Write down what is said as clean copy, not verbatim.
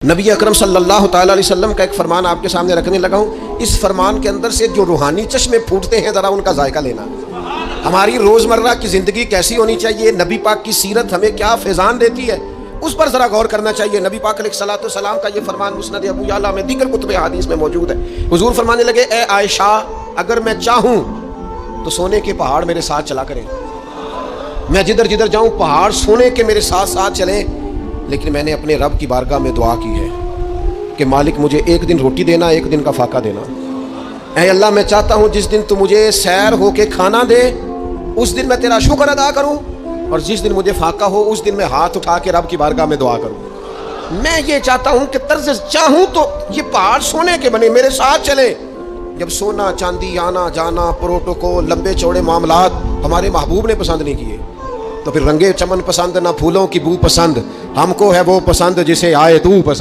نبی اکرم صلی اللہ تعالیٰ علیہ وسلم کا ایک فرمان آپ کے سامنے رکھنے لگا ہوں. اس فرمان کے اندر سے جو روحانی چشمے پھوٹتے ہیں ذرا ان کا ذائقہ لینا. ہماری روزمرہ کی زندگی کیسی ہونی چاہیے, نبی پاک کی سیرت ہمیں کیا فیضان دیتی ہے, اس پر ذرا غور کرنا چاہیے. نبی پاک علیہ الصلوۃ والسلام کا یہ فرمان مسند ابو یعلا میں دیگر کتب حدیث میں موجود ہے. حضور فرمانے لگے, اے عائشہ اگر میں چاہوں تو سونے کے پہاڑ میرے ساتھ چلا کریں, میں جدھر جدھر جاؤں پہاڑ سونے کے میرے ساتھ ساتھ چلیں. لیکن میں نے اپنے رب کی بارگاہ میں دعا کی ہے کہ مالک مجھے ایک دن روٹی دینا, ایک دن کا فاقہ دینا. اے اللہ میں چاہتا ہوں جس دن تو مجھے سیر ہو کے کھانا دے اس دن میں تیرا شکر ادا کروں, اور جس دن مجھے فاقہ ہو اس دن میں ہاتھ اٹھا کے رب کی بارگاہ میں دعا کروں. میں یہ چاہتا ہوں کہ طرز چاہوں تو یہ پہاڑ سونے کے بنے میرے ساتھ چلیں. جب سونا چاندی آنا جانا پروٹوکول لمبے چوڑے معاملات ہمارے محبوب نے پسند نہیں کیے, تو پھر رنگے چمن پسند نہ پھولوں کی بو پسند, ہم کو ہے وہ پسند جسے آئے تو پسند.